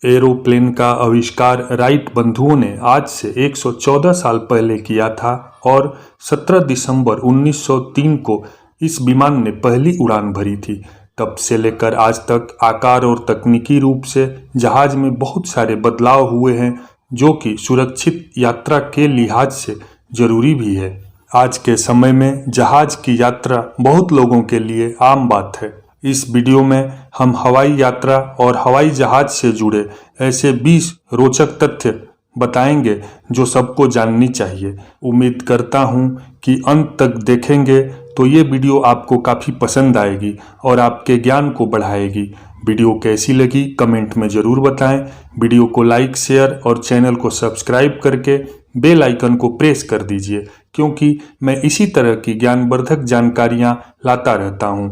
Aeroplane का आविष्कार right बंधुओं ने आज से 114 साल पहले किया था और 17 दिसंबर 1903 को इस विमान ने पहली उड़ान भरी थी। तब से लेकर आज तक आकार और तकनीकी रूप से जहाज में बहुत सारे बदलाव हुए हैं, जो कि सुरक्षित यात्रा के लिहाज से जरूरी भी है। आज के समय में जहाज की यात्रा बहुत लोगों के लिए आम बात है। इस वीडियो में हम हवाई यात्रा और हवाई जहाज से जुड़े ऐसे 20 रोचक तथ्य बताएंगे जो सबको जाननी चाहिए। उम्मीद करता हूं कि अंत तक देखेंगे तो ये वीडियो आपको काफ़ी पसंद आएगी और आपके ज्ञान को बढ़ाएगी। वीडियो कैसी लगी कमेंट में ज़रूर बताएं। वीडियो को लाइक, शेयर और चैनल को सब्सक्राइब करके बेल आइकन को प्रेस कर दीजिए, क्योंकि मैं इसी तरह की ज्ञानवर्धक जानकारियां लाता रहता हूं।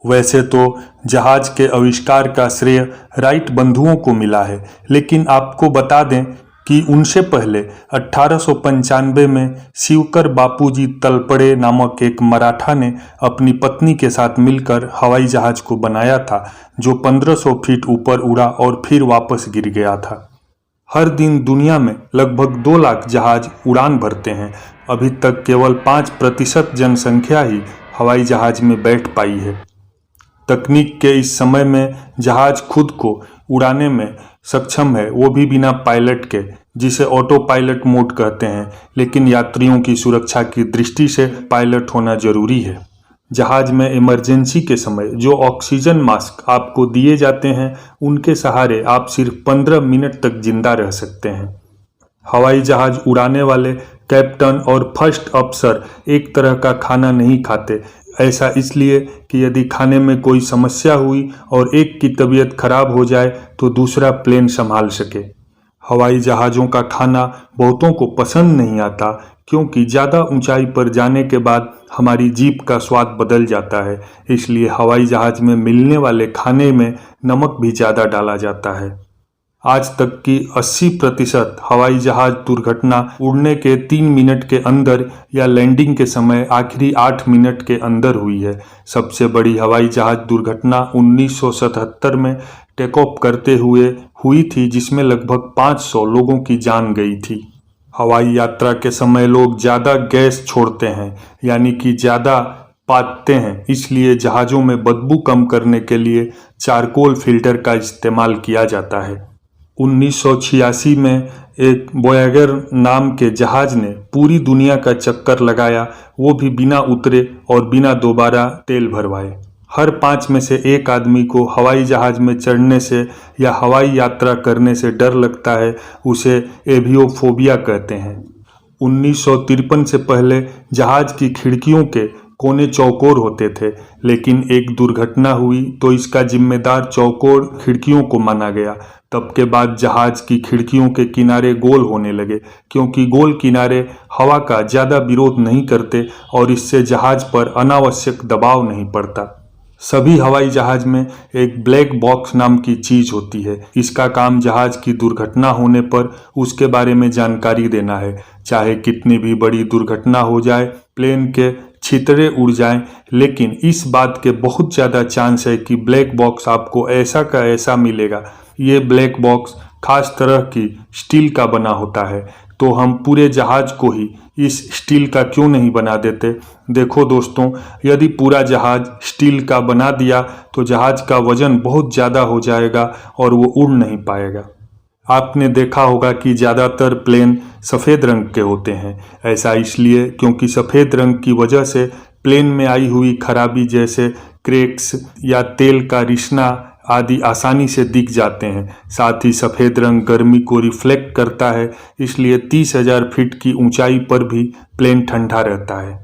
वैसे तो जहाज के आविष्कार का श्रेय राइट बंधुओं को मिला है, लेकिन आपको बता दें कि उनसे पहले 1895 में शिवकर बापूजी तलपड़े नामक एक मराठा ने अपनी पत्नी के साथ मिलकर हवाई जहाज को बनाया था, जो 1500 फीट ऊपर उड़ा और फिर वापस गिर गया था। हर दिन दुनिया में लगभग 2 लाख जहाज उड़ान भरते हैं। अभी तक केवल 5% जनसंख्या ही हवाई जहाज में बैठ पाई है। तकनीक के इस समय में जहाज खुद को उड़ाने में सक्षम है, वो भी बिना पायलट के, जिसे ऑटो पायलट मोड कहते हैं। लेकिन यात्रियों की सुरक्षा की दृष्टि से पायलट होना जरूरी है। जहाज में इमरजेंसी के समय जो ऑक्सीजन मास्क आपको दिए जाते हैं, उनके सहारे आप सिर्फ 15 मिनट तक जिंदा रह सकते हैं। हवाई जहाज उड़ाने वाले कैप्टन और फर्स्ट अफसर एक तरह का खाना नहीं खाते। ऐसा इसलिए कि यदि खाने में कोई समस्या हुई और एक की तबीयत खराब हो जाए तो दूसरा प्लेन संभाल सके। हवाई जहाज़ों का खाना बहुतों को पसंद नहीं आता, क्योंकि ज़्यादा ऊंचाई पर जाने के बाद हमारी जीभ का स्वाद बदल जाता है। इसलिए हवाई जहाज़ में मिलने वाले खाने में नमक भी ज़्यादा डाला जाता है। आज तक की 80% हवाई जहाज दुर्घटना उड़ने के 3 मिनट के अंदर या लैंडिंग के समय आखिरी 8 मिनट के अंदर हुई है। सबसे बड़ी हवाई जहाज दुर्घटना 1977 में टेक ऑफ करते हुए हुई थी, जिसमें लगभग 500 लोगों की जान गई थी। हवाई यात्रा के समय लोग ज़्यादा गैस छोड़ते हैं, यानी कि ज़्यादा पाते हैं। इसलिए जहाज़ों में बदबू कम करने के लिए चारकोल फिल्टर का इस्तेमाल किया जाता है। 1986 में एक वोयागर नाम के जहाज ने पूरी दुनिया का चक्कर लगाया, वो भी बिना उतरे और बिना दोबारा तेल भरवाए। हर 5 में से 1 आदमी को हवाई जहाज में चढ़ने से या हवाई यात्रा करने से डर लगता है। उसे एवियोफोबिया कहते हैं। 1953 से पहले जहाज की खिड़कियों के कोने चौकोर होते थे, लेकिन एक दुर्घटना हुई तो इसका जिम्मेदार चौकोर खिड़कियों को माना गया। तब के बाद जहाज की खिड़कियों के किनारे गोल होने लगे, क्योंकि गोल किनारे हवा का ज़्यादा विरोध नहीं करते और इससे जहाज पर अनावश्यक दबाव नहीं पड़ता। सभी हवाई जहाज में एक ब्लैक बॉक्स नाम की चीज होती है। इसका काम जहाज की दुर्घटना होने पर उसके बारे में जानकारी देना है। चाहे कितनी भी बड़ी दुर्घटना हो जाए, प्लेन के छितरे उड़ जाएं, लेकिन इस बात के बहुत ज़्यादा चांस है कि ब्लैक बॉक्स आपको ऐसा का ऐसा मिलेगा। ये ब्लैक बॉक्स खास तरह की स्टील का बना होता है, तो हम पूरे जहाज को ही इस स्टील का क्यों नहीं बना देते। देखो दोस्तों, यदि पूरा जहाज स्टील का बना दिया तो जहाज का वजन बहुत ज़्यादा हो जाएगा और वो उड़ नहीं पाएगा। आपने देखा होगा कि ज़्यादातर प्लेन सफ़ेद रंग के होते हैं। ऐसा इसलिए क्योंकि सफ़ेद रंग की वजह से प्लेन में आई हुई खराबी जैसे क्रैक्स या तेल का रिसना आदि आसानी से दिख जाते हैं। साथ ही सफ़ेद रंग गर्मी को रिफ्लेक्ट करता है, इसलिए 30,000 फीट की ऊंचाई पर भी प्लेन ठंडा रहता है।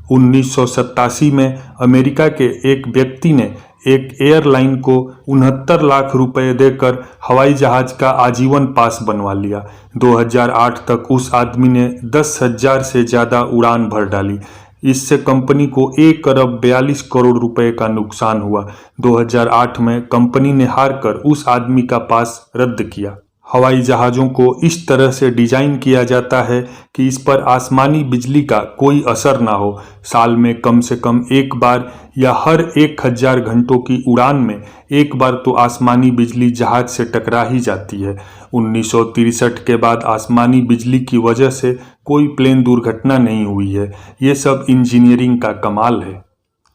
1987 में अमेरिका के एक व्यक्ति ने एक एयरलाइन को 69 लाख रुपए देकर हवाई जहाज का आजीवन पास बनवा लिया। 2008 तक उस आदमी ने 10,000 से ज़्यादा उड़ान भर डाली। इससे कंपनी को 1 अरब 42 करोड़ रुपए का नुकसान हुआ। 2008 में कंपनी ने हार कर उस आदमी का पास रद्द किया। हवाई जहाज़ों को इस तरह से डिज़ाइन किया जाता है कि इस पर आसमानी बिजली का कोई असर ना हो। साल में कम से कम एक बार या हर 1000 घंटों की उड़ान में एक बार तो आसमानी बिजली जहाज़ से टकरा ही जाती है। 1963 के बाद आसमानी बिजली की वजह से कोई प्लेन दुर्घटना नहीं हुई है। ये सब इंजीनियरिंग का कमाल है।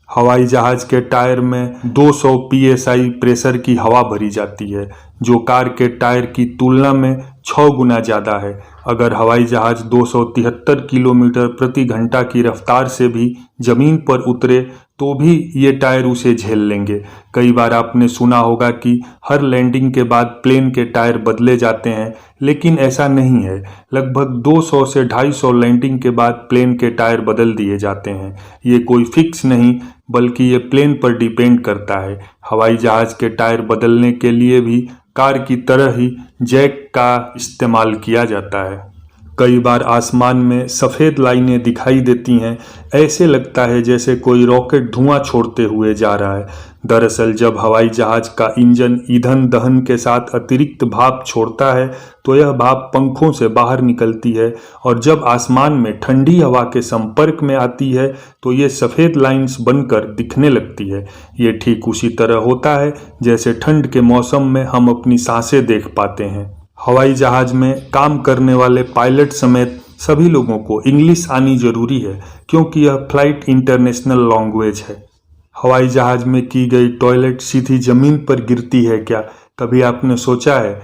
हवाई जहाज़ के टायर में 200 psi प्रेशर की हवा भरी जाती है, जो कार के टायर की तुलना में 6 गुना ज़्यादा है। अगर हवाई जहाज़ 273 किलोमीटर प्रति घंटा की रफ्तार से भी ज़मीन पर उतरे तो भी ये टायर उसे झेल लेंगे। कई बार आपने सुना होगा कि हर लैंडिंग के बाद प्लेन के टायर बदले जाते हैं, लेकिन ऐसा नहीं है। लगभग 200 से 250 लैंडिंग के बाद प्लेन के टायर बदल दिए जाते हैं। ये कोई फिक्स नहीं, बल्कि ये प्लेन पर डिपेंड करता है। हवाई जहाज़ के टायर बदलने के लिए भी कार की तरह ही जैक का इस्तेमाल किया जाता है। कई बार आसमान में सफ़ेद लाइनें दिखाई देती हैं। ऐसे लगता है जैसे कोई रॉकेट धुआं छोड़ते हुए जा रहा है। दरअसल जब हवाई जहाज़ का इंजन ईंधन दहन के साथ अतिरिक्त भाप छोड़ता है तो यह भाप पंखों से बाहर निकलती है, और जब आसमान में ठंडी हवा के संपर्क में आती है तो ये सफ़ेद लाइन्स बनकर दिखने लगती है। ये ठीक उसी तरह होता है जैसे ठंड के मौसम में हम अपनी सांसें देख पाते हैं। हवाई जहाज़ में काम करने वाले पायलट समेत सभी लोगों को इंग्लिश आनी जरूरी है, क्योंकि यह फ्लाइट इंटरनेशनल लैंग्वेज है। हवाई जहाज़ में की गई टॉयलेट सीधी ज़मीन पर गिरती है क्या, कभी आपने सोचा है?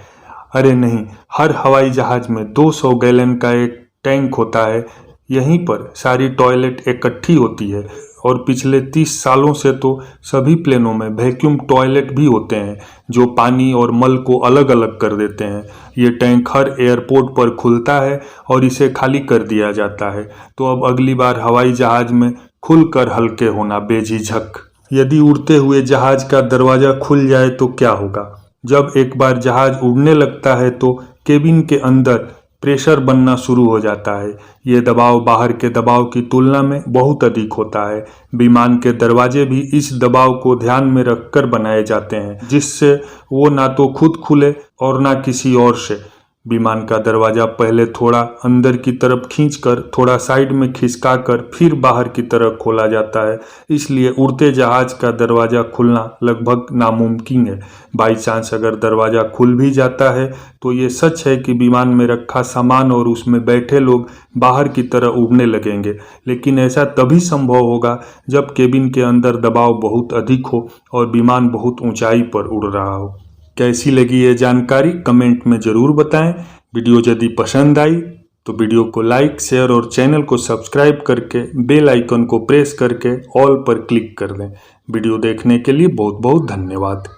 अरे नहीं, हर हवाई जहाज़ में 200 गैलन का एक टैंक होता है। यहीं पर सारी टॉयलेट इकट्ठी होती है, और पिछले 30 सालों से तो सभी प्लेनों में वैक्यूम टॉयलेट भी होते हैं, जो पानी और मल को अलग अलग कर देते हैं। ये टैंक हर एयरपोर्ट पर खुलता है और इसे खाली कर दिया जाता है। तो अब अगली बार हवाई जहाज़ में खुलकर हल्के होना बेझिझक। यदि उड़ते हुए जहाज़ का दरवाज़ा खुल जाए तो क्या होगा? जब एक बार जहाज़ उड़ने लगता है तो केबिन के अंदर प्रेशर बनना शुरू हो जाता है। ये दबाव बाहर के दबाव की तुलना में बहुत अधिक होता है। विमान के दरवाजे भी इस दबाव को ध्यान में रखकर बनाए जाते हैं, जिससे वो ना तो खुद खुले और ना किसी और से। विमान का दरवाज़ा पहले थोड़ा अंदर की तरफ खींचकर, थोड़ा साइड में खिसकाकर फिर बाहर की तरफ खोला जाता है। इसलिए उड़ते जहाज़ का दरवाज़ा खुलना लगभग नामुमकिन है। बाई चांस अगर दरवाज़ा खुल भी जाता है तो ये सच है कि विमान में रखा सामान और उसमें बैठे लोग बाहर की तरह उड़ने लगेंगे, लेकिन ऐसा तभी संभव होगा जब केबिन के अंदर दबाव बहुत अधिक हो और विमान बहुत ऊंचाई पर उड़ रहा हो। कैसी लगी ये जानकारी कमेंट में ज़रूर बताएं। वीडियो यदि पसंद आई तो वीडियो को लाइक, शेयर और चैनल को सब्सक्राइब करके बेल आइकन को प्रेस करके ऑल पर क्लिक कर दें। वीडियो देखने के लिए बहुत बहुत धन्यवाद।